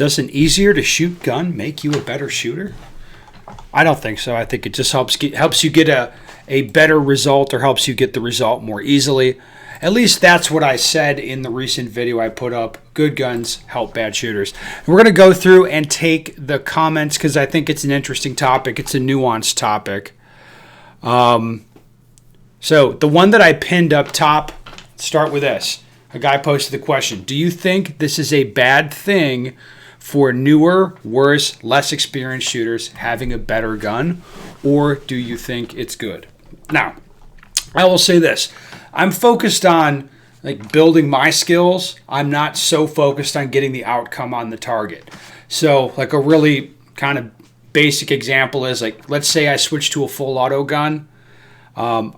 Does an easier to shoot gun make you a better shooter? I don't think so. I think it just helps you get a better result, or helps you get the result more easily. At least that's what I said in the recent video I put up. Good guns help bad shooters. And we're going to go through and take the comments because I think it's an interesting topic. It's a nuanced topic. So the one that I pinned up top, start with this. A guy posted the question, do you think this is a bad thing for newer, worse, less experienced shooters having a better gun, or do you think it's good? Now, I will say this. I'm focused on building my skills. I'm not so focused on getting the outcome on the target. So a really kind of basic example is let's say I switch to a full auto gun. I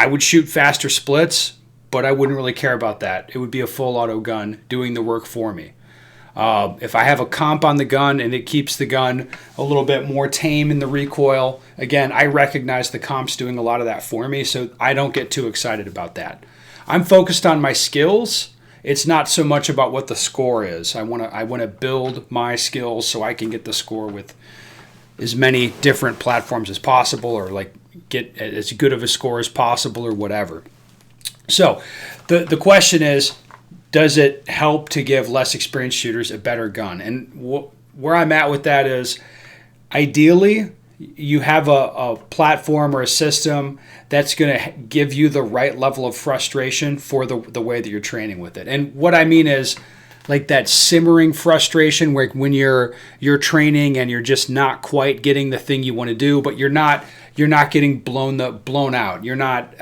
would shoot faster splits, but I wouldn't really care about that. It would be a full auto gun doing the work for me. If I have a comp on the gun and it keeps the gun a little bit more tame in the recoil, again, I recognize the comp's doing a lot of that for me, so I don't get too excited about that. I'm focused on my skills. It's not so much about what the score is. I want to build my skills so I can get the score with as many different platforms as possible, or get as good of a score as possible, or whatever. So the question is, does it help to give less experienced shooters a better gun? And where I'm at with that is, ideally, you have a platform or a system that's going to give you the right level of frustration for the way that you're training with it. And what I mean is that simmering frustration where when you're training and you're just not quite getting the thing you want to do, but you're not getting blown out. You're not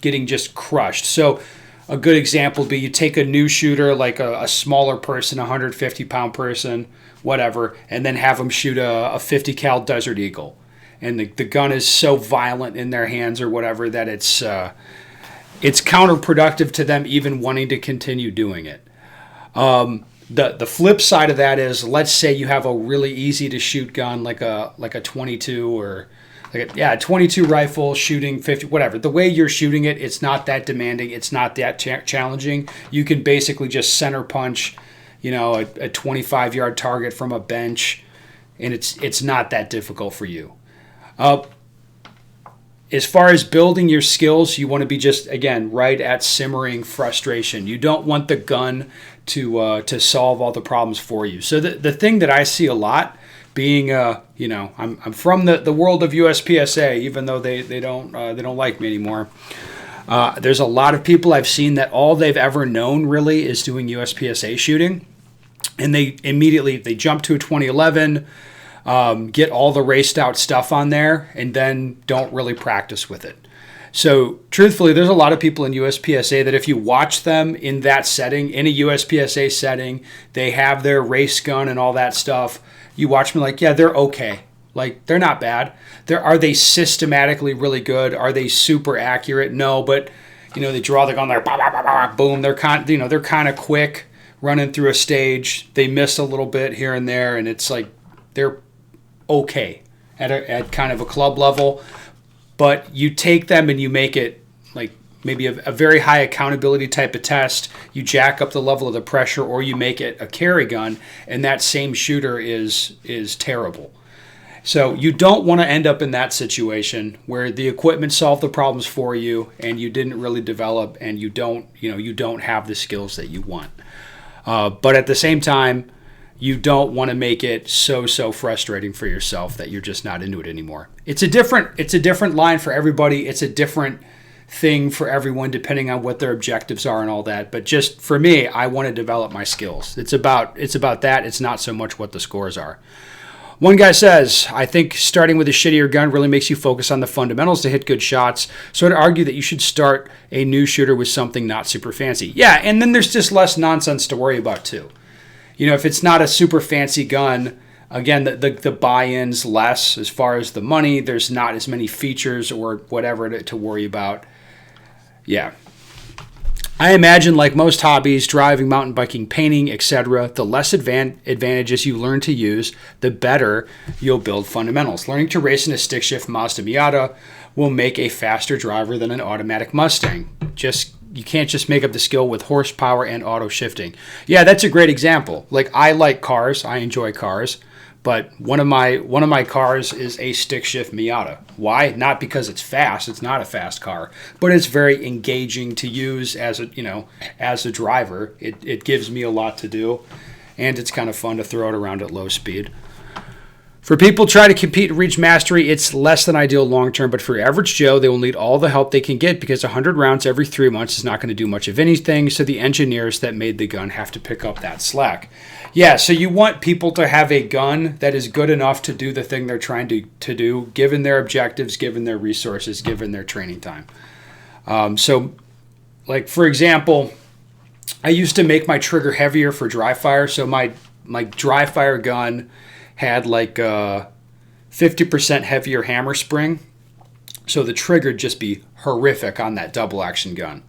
getting just crushed. So a good example would be you take a new shooter, like a smaller person, 150-pound person, whatever, and then have them shoot a 50 cal Desert Eagle. And the gun is so violent in their hands or whatever that it's counterproductive to them even wanting to continue doing it. The flip side of that is, let's say you have a really easy to shoot gun like a 22 or a 22 rifle shooting 50, whatever. The way you're shooting it, it's not that demanding. It's not that challenging. You can basically just center punch, a 25-yard target from a bench, and it's not that difficult for you. As far as building your skills, you want to be just, again, right at simmering frustration. You don't want the gun to solve all the problems for you. So the thing that I see a lot, being I'm from the world of USPSA, even though they don't like me anymore. There's a lot of people I've seen that all they've ever known really is doing USPSA shooting, and they jump to a 2011, get all the raced out stuff on there, and then don't really practice with it. So truthfully, there's a lot of people in USPSA that if you watch them in that setting, in a USPSA setting, they have their race gun and all that stuff. You watch them yeah, they're okay. They're not bad. Are they systematically really good? Are they super accurate? No, but they draw the gun there, bah, bah, bah, bah, boom. They're kind of quick running through a stage. They miss a little bit here and there, and it's they're okay at kind of a club level. But you take them and you make it maybe a very high accountability type of test. You jack up the level of the pressure, or you make it a carry gun, and that same shooter is terrible. So you don't want to end up in that situation where the equipment solved the problems for you and you didn't really develop, and you don't have the skills that you want. But at the same time, you don't want to make it so frustrating for yourself that you're just not into it anymore. It's a different line for everybody. It's a different thing for everyone depending on what their objectives are and all that. But just for me, I want to develop my skills. It's about that. It's not so much what the scores are. One guy says, I think starting with a shittier gun really makes you focus on the fundamentals to hit good shots. So I'd argue that you should start a new shooter with something not super fancy. Yeah, and then there's just less nonsense to worry about too. If it's not a super fancy gun, again, the buy-in's less as far as the money. There's not as many features or whatever to worry about. Yeah. I imagine, like most hobbies, driving, mountain biking, painting, etc., the less advantages you learn to use, the better you'll build fundamentals. Learning to race in a stick shift Mazda Miata will make a faster driver than an automatic Mustang. Just you can't just make up the skill with horsepower and auto shifting. Yeah, that's a great example. Like, I like cars, I enjoy cars, but one of my cars is a stick shift Miata. Why? Not because it's fast. It's not a fast car, but it's very engaging to use as a driver. It gives me a lot to do, and it's kind of fun to throw it around at low speed. For people trying to compete and reach mastery, it's less than ideal long term, but for your average Joe, they will need all the help they can get because 100 rounds every 3 months is not going to do much of anything, so the engineers that made the gun have to pick up that slack. Yeah, so you want people to have a gun that is good enough to do the thing they're trying to do, given their objectives, given their resources, given their training time. So, like, for example, I used to make my trigger heavier for dry fire, so my dry fire gun had like a 50% heavier hammer spring, so the trigger would just be horrific on that double action gun.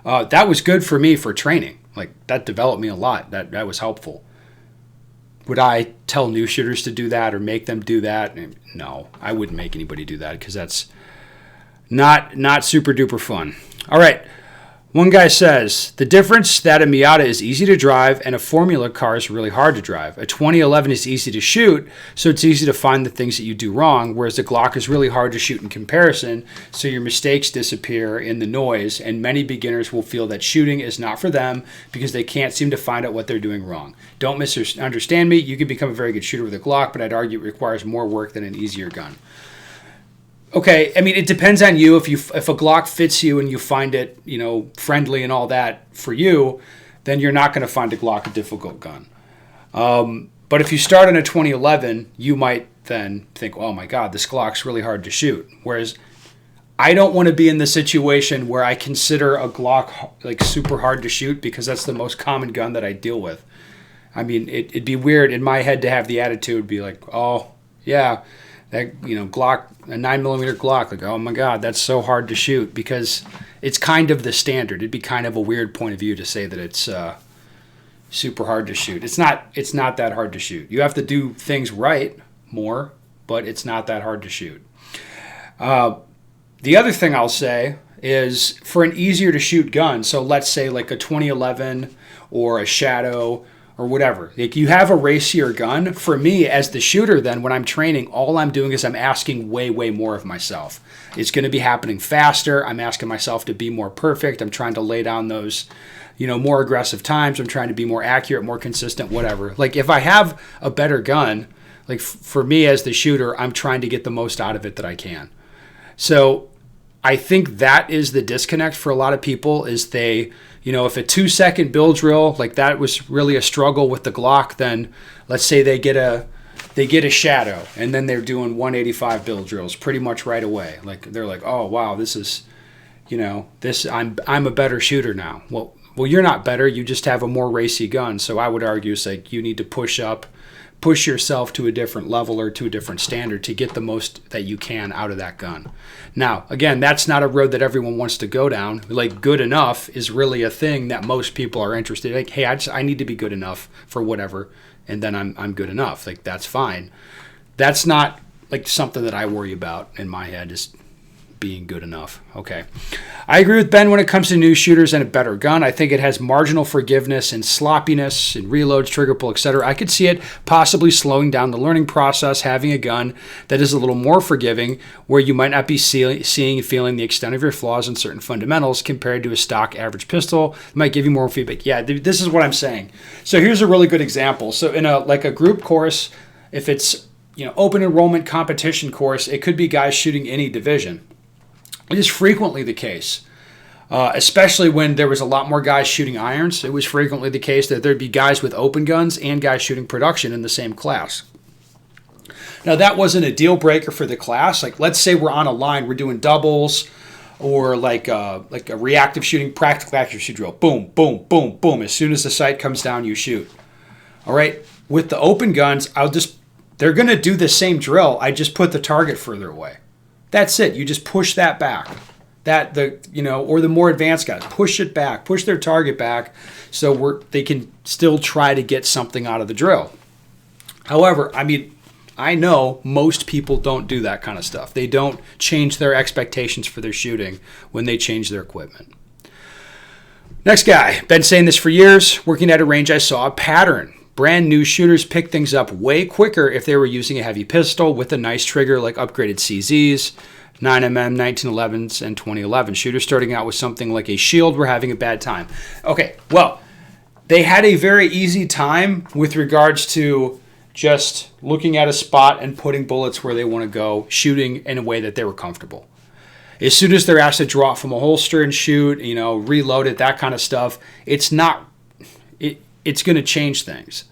That was good for me for training. Like, that developed me a lot. That was helpful. Would I tell new shooters to do that or make them do that? No, I wouldn't make anybody do that because that's not super duper fun. All right. One guy says, the difference that a Miata is easy to drive and a Formula car is really hard to drive. A 2011 is easy to shoot, so it's easy to find the things that you do wrong, whereas the Glock is really hard to shoot in comparison, so your mistakes disappear in the noise, and many beginners will feel that shooting is not for them because they can't seem to find out what they're doing wrong. Don't misunderstand me. You can become a very good shooter with a Glock, but I'd argue it requires more work than an easier gun. Okay, I mean, it depends on you. If a Glock fits you and you find it, friendly and all that for you, then you're not going to find a Glock a difficult gun. But if you start on a 2011, you might then think, oh my God, this Glock's really hard to shoot. Whereas I don't want to be in the situation where I consider a Glock like super hard to shoot because that's the most common gun that I deal with. I mean, it'd be weird in my head to have the attitude be like, oh yeah, that Glock, a 9mm Glock, like, oh my God, that's so hard to shoot, because it's kind of the standard. It'd be kind of a weird point of view to say that it's super hard to shoot. It's not that hard to shoot. You have to do things right more, but it's not that hard to shoot. The other thing I'll say is, for an easier to shoot gun, so let's say like a 2011 or a Shadow or whatever, like, you have a racier gun. For me as the shooter, then when I'm training, all I'm doing is I'm asking way more of myself. It's going to be happening faster. I'm asking myself to be more perfect. I'm trying to lay down those more aggressive times. I'm trying to be more accurate, more consistent, whatever. Like, if I have a better gun, like, for me as the shooter, I'm trying to get the most out of it that I can. So I think that is the disconnect for a lot of people, is they, if a 2-second build drill, like that was really a struggle with the Glock, then let's say they get a Shadow and then they're doing 185 build drills pretty much right away. Like, they're like, oh wow, this is, I'm a better shooter now. Well, you're not better. You just have a more racy gun. So I would argue it's like you need to push yourself to a different level or to a different standard to get the most that you can out of that gun. Now, again, that's not a road that everyone wants to go down. Like, good enough is really a thing that most people are interested in. Like, hey, I need to be good enough for whatever, and then I'm good enough. Like, that's fine. That's not like something that I worry about in my head, is being good enough. Okay. I agree with Ben when it comes to new shooters and a better gun. I think it has marginal forgiveness and sloppiness and reloads, trigger pull, etc. I could see it possibly slowing down the learning process, having a gun that is a little more forgiving, where you might not be seeing and feeling the extent of your flaws in certain fundamentals compared to a stock average pistol. It might give you more feedback. Yeah, this is what I'm saying. So here's a really good example. So in a group course, if it's open enrollment competition course, it could be guys shooting any division. It is frequently the case, especially when there was a lot more guys shooting irons. It was frequently the case that there'd be guys with open guns and guys shooting production in the same class. Now, that wasn't a deal breaker for the class. Like, let's say we're on a line, we're doing doubles, or like a reactive shooting, practical accuracy drill. Boom, boom, boom, boom. As soon as the sight comes down, you shoot. All right. With the open guns, they're going to do the same drill. I just put the target further away. That's it. You just push that back. Or the more advanced guys, push it back, push their target back, so they can still try to get something out of the drill. However, I know most people don't do that kind of stuff. They don't change their expectations for their shooting when they change their equipment. Next guy, been saying this for years. Working at a range, I saw a pattern. Brand new shooters pick things up way quicker if they were using a heavy pistol with a nice trigger like upgraded CZs, 9mm, 1911s, and 2011. Shooters starting out with something like a shield were having a bad time. Okay, well, they had a very easy time with regards to just looking at a spot and putting bullets where they want to go, shooting in a way that they were comfortable. As soon as they're asked to draw it from a holster and shoot, reload it, that kind of stuff, it's going to change things.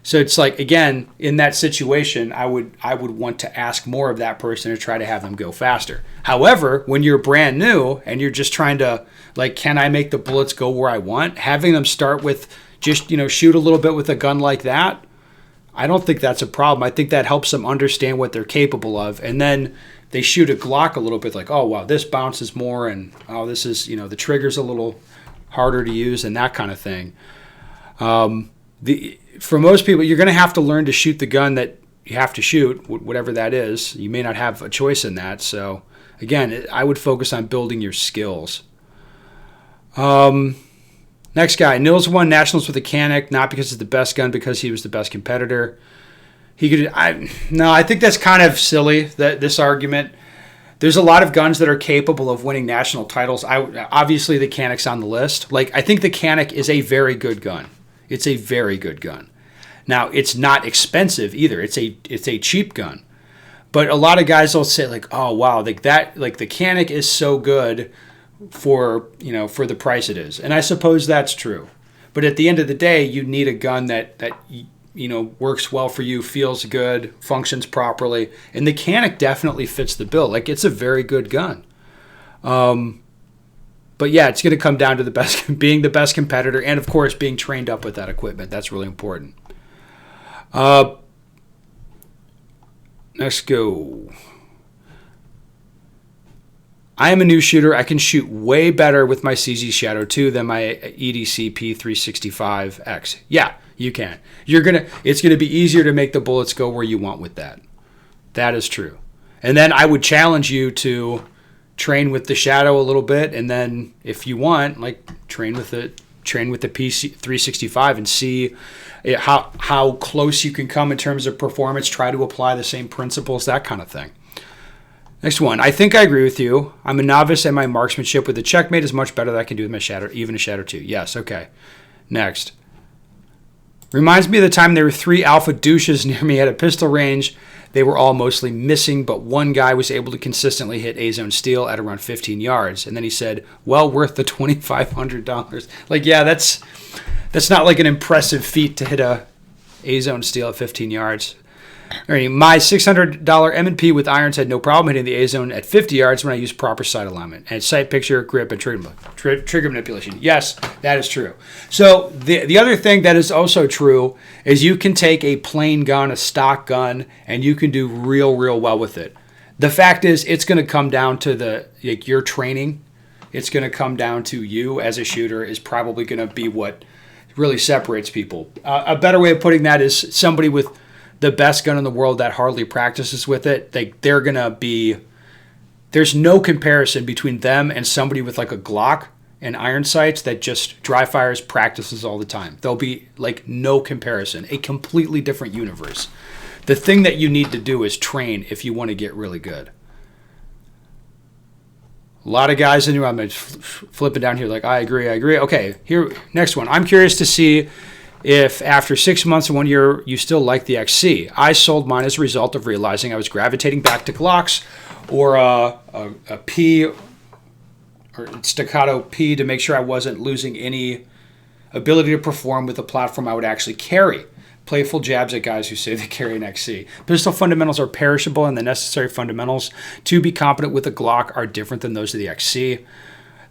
So it's like, again, in that situation, I would want to ask more of that person to try to have them go faster. However, when you're brand new and you're just trying to, like, can I make the bullets go where I want? Having them start with just, shoot a little bit with a gun like that, I don't think that's a problem. I think that helps them understand what they're capable of. And then they shoot a Glock a little bit like, oh, wow, this bounces more, and oh, this is, the trigger's a little harder to use, and that kind of thing. For most people, you're going to have to learn to shoot the gun that you have to shoot, whatever that is. You may not have a choice in that. So, again, I would focus on building your skills. Next guy, Nils won nationals with a Canik, not because it's the best gun, because he was the best competitor. I think that's kind of silly, this argument. There's a lot of guns that are capable of winning national titles. Obviously, the Canik's on the list. Like, I think the Canik is a very good gun. It's a very good gun. Now, it's not expensive either. It's a cheap gun. But a lot of guys will say, like, oh, wow, the Canik is so good for the price it is. And I suppose that's true. But at the end of the day, you need a gun that works well for you, feels good, functions properly. And the Canik definitely fits the bill. Like, it's a very good gun. But yeah, it's going to come down to being the best competitor, and of course being trained up with that equipment. That's really important. Let's go. I am a new shooter. I can shoot way better with my CZ Shadow 2 than my EDC P365X. Yeah, you can. It's gonna be easier to make the bullets go where you want with that. That is true. And then I would challenge you to train with the Shadow a little bit, and then if you want, like, train with the P365 and see how close you can come in terms of performance. Try to apply the same principles, that kind of thing. Next one. I think I agree with you. I'm a novice, and my marksmanship with the Checkmate is much better than I can do with my Shadow, even a Shadow 2. Yes, okay. Next. Reminds me of the time there were 3 alpha douches near me at a pistol range. They were all mostly missing, but one guy was able to consistently hit A-zone steel at around 15 yards. And then he said, well, worth the $2,500. Like, yeah, that's not like an impressive feat to hit a A-zone steel at 15 yards. All right, my $600 M&P with irons had no problem hitting the A-zone at 50 yards when I used proper sight alignment and sight picture, grip, and trigger manipulation. Yes, that is true. So the other thing that is also true is you can take a plain gun, a stock gun, and you can do real well with it. The fact is, it's going to come down to your training. It's going to come down to you as a shooter is probably going to be what really separates people. A better way of putting that is somebody with the best gun in the world that hardly practices with it, they're going to be, there's no comparison between them and somebody with like a Glock and iron sights that just dry fires, practices all the time. There'll be like no comparison, a completely different universe. The thing that you need to do is train if you want to get really good. A lot of guys in here, I'm flipping down here like, I agree. Okay, here, next one. I'm curious to see if after 6 months and 1 year you still like the XC. I sold mine as a result of realizing I was gravitating back to Glocks or a P or staccato P to make sure I wasn't losing any ability to perform with a platform I would actually carry. Playful jabs at guys who say they carry an XC. Pistol fundamentals are perishable, and the necessary fundamentals to be competent with a Glock are different than those of the XC.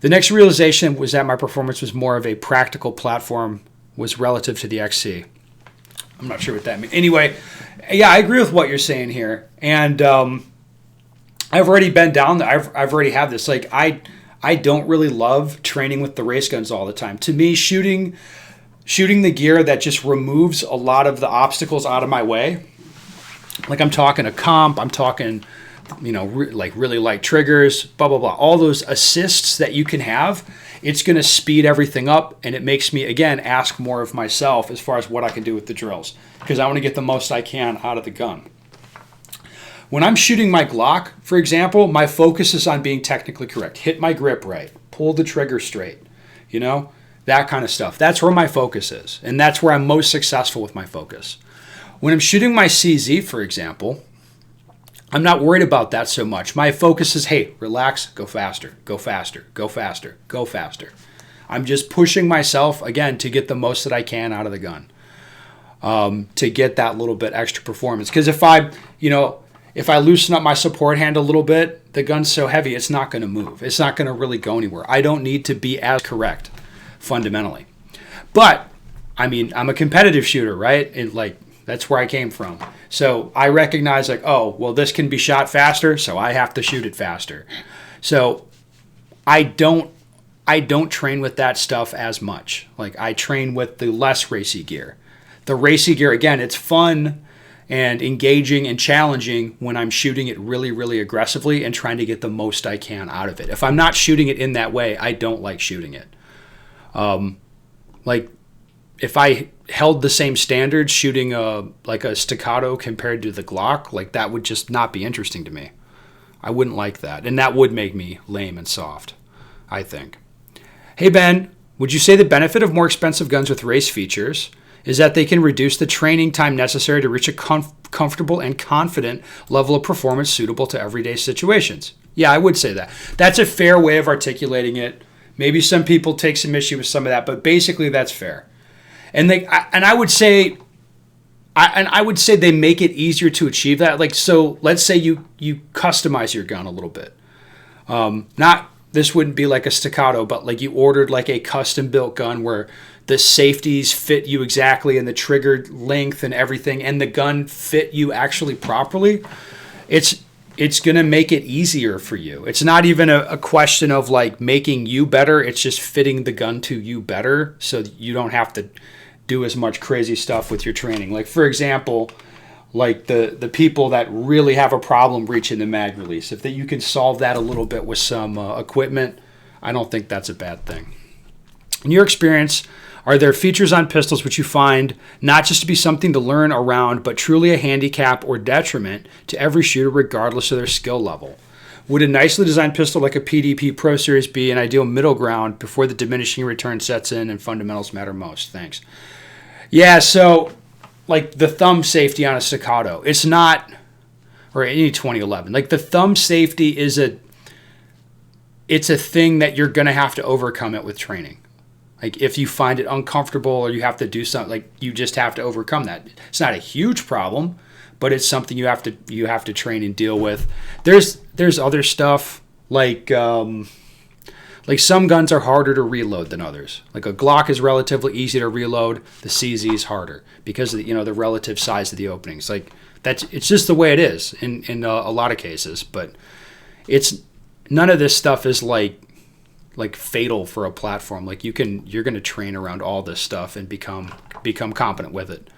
The next realization was that my performance was more of a practical platform was relative to the XC. I'm not sure what that means. Anyway, yeah, I agree with what you're saying here. And I've already been down there. I've already had this. Like, I don't really love training with the race guns all the time. To me, shooting the gear that just removes a lot of the obstacles out of my way. Like, I'm talking a comp, I'm talking, like really light triggers, blah, blah, blah. All those assists that you can have. it's going to speed everything up, and it makes me, again, ask more of myself as far as what I can do with the drills, because I want to get the most I can out of the gun. When I'm shooting my Glock, for example, my focus is on being technically correct. Hit my grip right. Pull the trigger straight. That kind of stuff. That's where my focus is, and that's where I'm most successful with my focus. When I'm shooting my CZ, for example, I'm not worried about that so much. My focus is, hey, relax, go faster, go faster, go faster, go faster. I'm just pushing myself, again, to get the most that I can out of the gun, to get that little bit extra performance. Because if I loosen up my support hand a little bit, the gun's so heavy, it's not going to move. It's not going to really go anywhere. I don't need to be as correct, fundamentally. But, I'm a competitive shooter, right? That's where I came from. So I recognize this can be shot faster, so I have to shoot it faster. So I don't train with that stuff as much. I train with the less racy gear. The racy gear, again, it's fun and engaging and challenging when I'm shooting it really, really aggressively and trying to get the most I can out of it. If I'm not shooting it in that way, I don't like shooting it. If I held the same standards shooting a staccato compared to the Glock, that would just not be interesting to me. I wouldn't like that. And that would make me lame and soft, I think. Hey, Ben, would you say the benefit of more expensive guns with race features is that they can reduce the training time necessary to reach a comfortable and confident level of performance suitable to everyday situations? Yeah, I would say that. That's a fair way of articulating it. Maybe some people take some issue with some of that, but basically that's fair. And I would say they make it easier to achieve that. So let's say you customize your gun a little bit. This wouldn't be like a staccato, but you ordered a custom built gun where the safeties fit you exactly and the trigger length and everything, and the gun fit you actually properly. It's going to make it easier for you. It's not even a question of making you better. It's just fitting the gun to you better so you don't have to do as much crazy stuff with your training. For example, the people that really have a problem reaching the mag release, if you can solve that a little bit with some equipment, I don't think that's a bad thing. In your experience, are there features on pistols which you find not just to be something to learn around, but truly a handicap or detriment to every shooter regardless of their skill level? Would a nicely designed pistol like a PDP Pro Series be an ideal middle ground before the diminishing return sets in and fundamentals matter most? Thanks. Yeah, so the thumb safety on a staccato, it's not, or any 2011, the thumb safety it's a thing that you're going to have to overcome it with training. If you find it uncomfortable or you have to do something, you just have to overcome that. It's not a huge problem, but it's something you have to train and deal with. There's other stuff some guns are harder to reload than others. A Glock is relatively easy to reload. The CZ is harder because of the relative size of the openings. It's just the way it is in a lot of cases. But it's none of this stuff is fatal for a platform. You're going to train around all this stuff and become competent with it.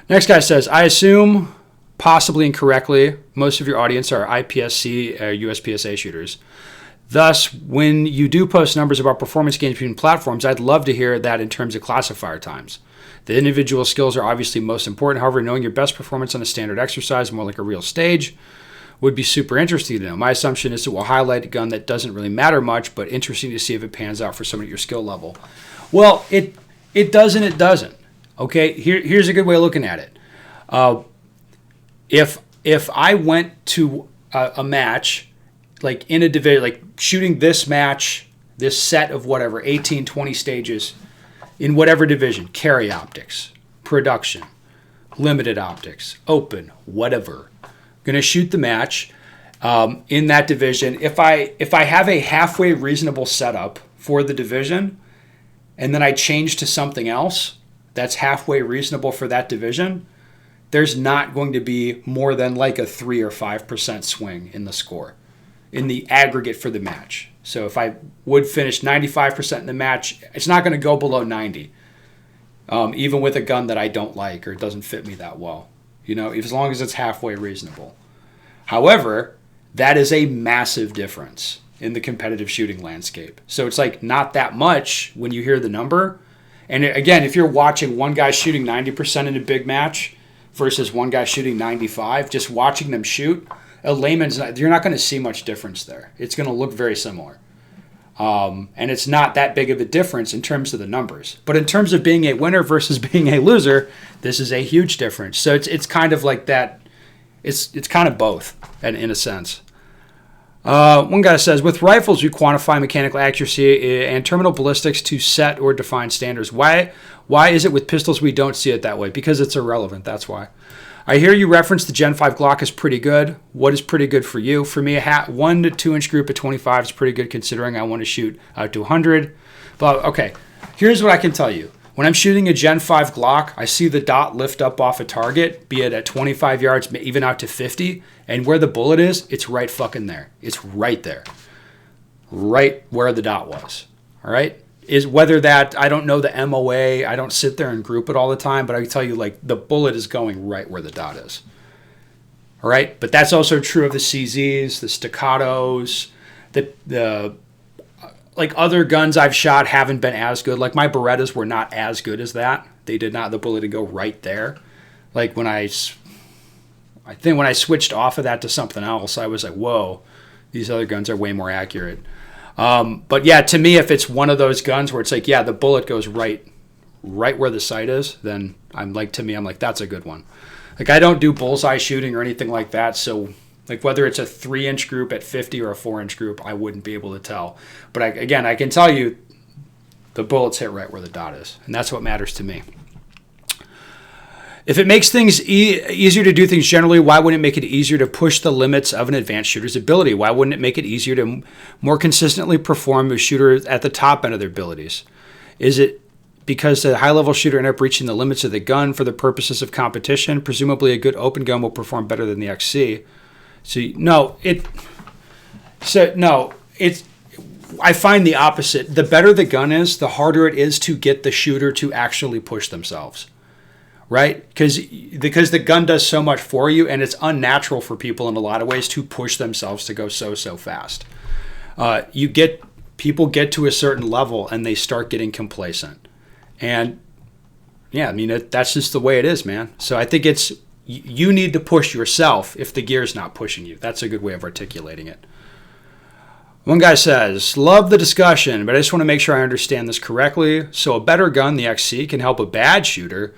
Next guy says, I assume, possibly incorrectly, most of your audience are IPSC USPSA shooters. Thus, when you do post numbers about performance gains between platforms, I'd love to hear that in terms of classifier times. The individual skills are obviously most important. However, knowing your best performance on a standard exercise, more like a real stage, would be super interesting to know. My assumption is it will highlight a gun that doesn't really matter much, but interesting to see if it pans out for someone at your skill level. Well, it does and it doesn't. Okay, here's a good way of looking at it. If I went to a match, in a division, shooting this match, this set of whatever, 18, 20 stages, in whatever division, carry optics, production, limited optics, open, whatever. Going to shoot the match in that division. If I have a halfway reasonable setup for the division, and then I change to something else that's halfway reasonable for that division, there's not going to be more than a 3 or 5% swing in the score, in the aggregate for the match. So if I would finish 95% in the match, it's not going to go below 90, even with a gun that I don't like or it doesn't fit me that well, as long as it's halfway reasonable. However, that is a massive difference. in the competitive shooting landscape. So it's like not that much when you hear the number. And again, if you're watching one guy shooting 90% in a big match versus one guy shooting 95, just watching them shoot, a layman's you're not going to see much difference there. It's going to look very similar. And it's not that big of a difference in terms of the numbers. But in terms of being a winner versus being a loser, this is a huge difference. So it's kind of like that. It's kind of both in a sense. One guy says, with rifles, you quantify mechanical accuracy and terminal ballistics to set or define standards. Why is it with pistols we don't see it that way? Because it's irrelevant. That's why. I hear you reference the Gen 5 Glock is pretty good. What is pretty good for you? For me, a 1 to 2 inch group at 25 is pretty good considering I want to shoot out to 100. But okay, here's what I can tell you. When I'm shooting a Gen 5 Glock, I see the dot lift up off a target, be it at 25 yards, even out to 50, and where the bullet is, it's right fucking there. It's right there. Right where the dot was. All right? Is whether that, I don't know the MOA, I don't sit there and group it all the time, but I can tell you, like, the bullet is going right where the dot is. All right? But that's also true of the CZs, the staccatos, the like other guns I've shot haven't been as good. Like my Berettas were not as good as that. They did not, the bullet to go right there. Like when I think when I switched off of that to something else, I was like, whoa, these other guns are way more accurate. But yeah, to me, if it's one of those guns where it's like, yeah, the bullet goes right where the sight is, then I'm like, that's a good one. Like I don't do bullseye shooting or anything like that. So like whether it's a 3-inch group at 50 or a 4-inch group, I wouldn't be able to tell. But I can tell you the bullets hit right where the dot is. And that's what matters to me. If it makes things easier to do things generally, why wouldn't it make it easier to push the limits of an advanced shooter's ability? Why wouldn't it make it easier to more consistently perform a shooter at the top end of their abilities? Is it because the high-level shooter ended up reaching the limits of the gun for the purposes of competition? Presumably a good open gun will perform better than the XC. I find the opposite. The better the gun is, the harder it is to get the shooter to actually push themselves. Right? Because the gun does so much for you, and it's unnatural for people in a lot of ways to push themselves to go so fast. People get to a certain level and they start getting complacent. And yeah, I mean, that's just the way it is, man. So I think you need to push yourself if the gear's not pushing you. That's a good way of articulating it. One guy says, love the discussion, but I just want to make sure I understand this correctly. So a better gun, the XC, can help a bad shooter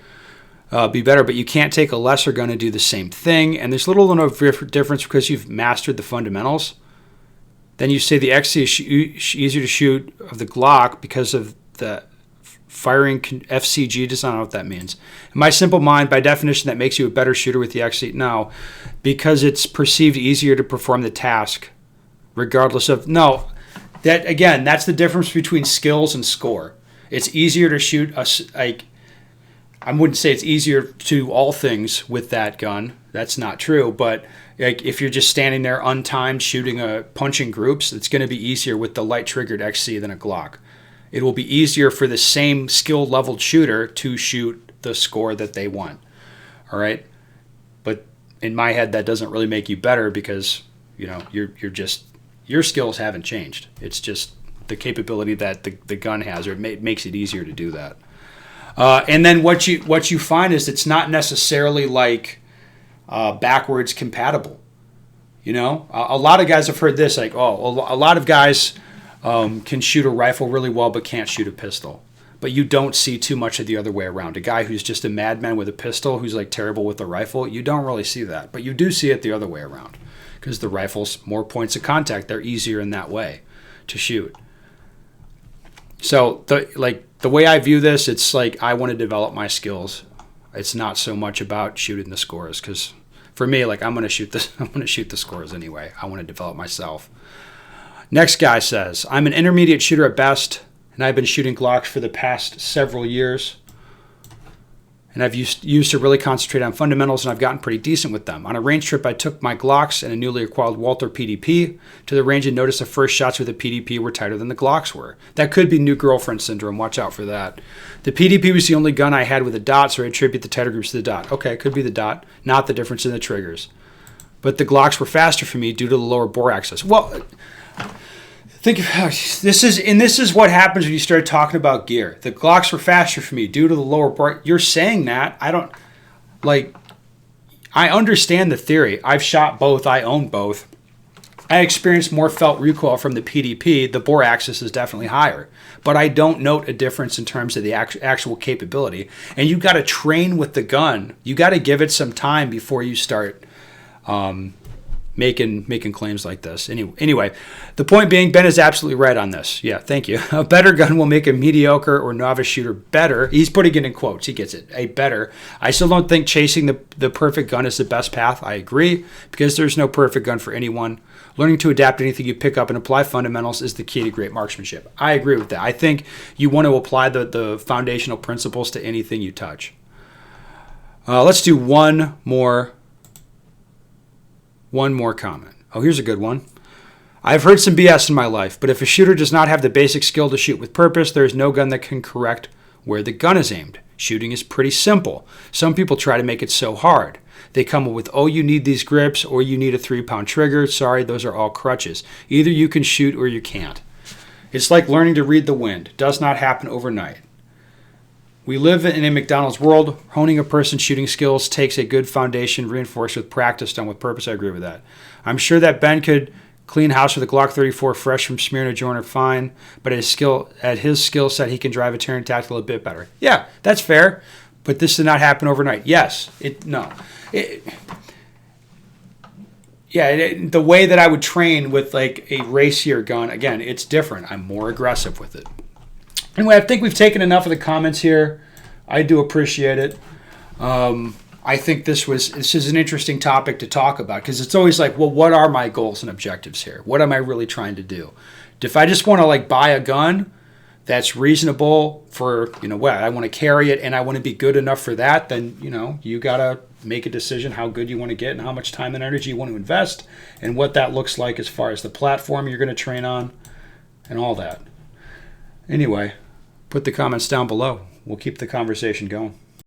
be better, but you can't take a lesser gun and do the same thing. And there's little to no difference because you've mastered the fundamentals. Then you say the XC is easier to shoot of the Glock because of the firing FCG design. I don't know what that means. In my simple mind, by definition, that makes you a better shooter with the XC. No, because it's perceived easier to perform the task, regardless of... No, that's the difference between skills and score. It's easier to shoot I wouldn't say it's easier to do all things with that gun. That's not true. But like if you're just standing there untimed shooting punching groups, it's going to be easier with the light triggered XC than a Glock. It will be easier for the same skill leveled shooter to shoot the score that they want. All right. But in my head, that doesn't really make you better because, your skills haven't changed. It's just the capability that the gun has, or it makes it easier to do that. And then what you find is it's not necessarily like backwards compatible. A lot of guys have heard this, like, a lot of guys can shoot a rifle really well but can't shoot a pistol. But you don't see too much of the other way around. A guy who's just a madman with a pistol who's like terrible with a rifle, you don't really see that. But you do see it the other way around because the rifle's more points of contact. They're easier in that way to shoot. So the way I view this, it's like I want to develop my skills. It's not so much about shooting the scores because for me, like I'm going to shoot the scores anyway. I want to develop myself. Next guy says, I'm an intermediate shooter at best, and I've been shooting Glocks for the past several years. And I've used to really concentrate on fundamentals, and I've gotten pretty decent with them. On a range trip, I took my Glocks and a newly acquired Walther PDP to the range and noticed the first shots with the PDP were tighter than the Glocks were. That could be new girlfriend syndrome. Watch out for that. The PDP was the only gun I had with a dot, so I attribute the tighter groups to the dot. Okay, it could be the dot, not the difference in the triggers. But the Glocks were faster for me due to the lower bore axis. Well, Think about this is what happens when you start talking about gear. The Glocks were faster for me due to the lower bar. You're saying that. I don't like. I understand the theory. I've shot both. I own both. I experienced more felt recoil from the PDP. The bore axis is definitely higher, but I don't note a difference in terms of the actual capability. And you got to train with the gun. You got to give it some time before you start making claims like this. Anyway, the point being, Ben is absolutely right on this. Yeah, thank you. A better gun will make a mediocre or novice shooter better. He's putting it in quotes. He gets it. A better. I still don't think chasing the perfect gun is the best path. I agree, because there's no perfect gun for anyone. Learning to adapt to anything you pick up and apply fundamentals is the key to great marksmanship. I agree with that. I think you want to apply the foundational principles to anything you touch. Let's do one more comment. Oh, here's a good one. I've heard some BS in my life, but if a shooter does not have the basic skill to shoot with purpose, there is no gun that can correct where the gun is aimed. Shooting is pretty simple. Some people try to make it so hard. They come up with, oh, you need these grips, or you need a 3-pound trigger. Sorry, those are all crutches. Either you can shoot or you can't. It's like learning to read the wind. It does not happen overnight. We live in a McDonald's world. Honing a person's shooting skills takes a good foundation reinforced with practice done with purpose. I agree with that. I'm sure that Ben could clean house with a Glock 34 fresh from Smyrna Joiner fine, but at his skill set, he can drive a Taran Tactical a bit better. Yeah, that's fair, but this did not happen overnight. Yes, the way that I would train with like a racier gun, again, it's different. I'm more aggressive with it. Anyway, I think we've taken enough of the comments here. I do appreciate it. I think this is an interesting topic to talk about, because it's always like, well, what are my goals and objectives here? What am I really trying to do? If I just want to like buy a gun that's reasonable for, I want to carry it and I want to be good enough for that, then, you got to make a decision how good you want to get and how much time and energy you want to invest and what that looks like as far as the platform you're going to train on and all that. Anyway, put the comments down below. We'll keep the conversation going.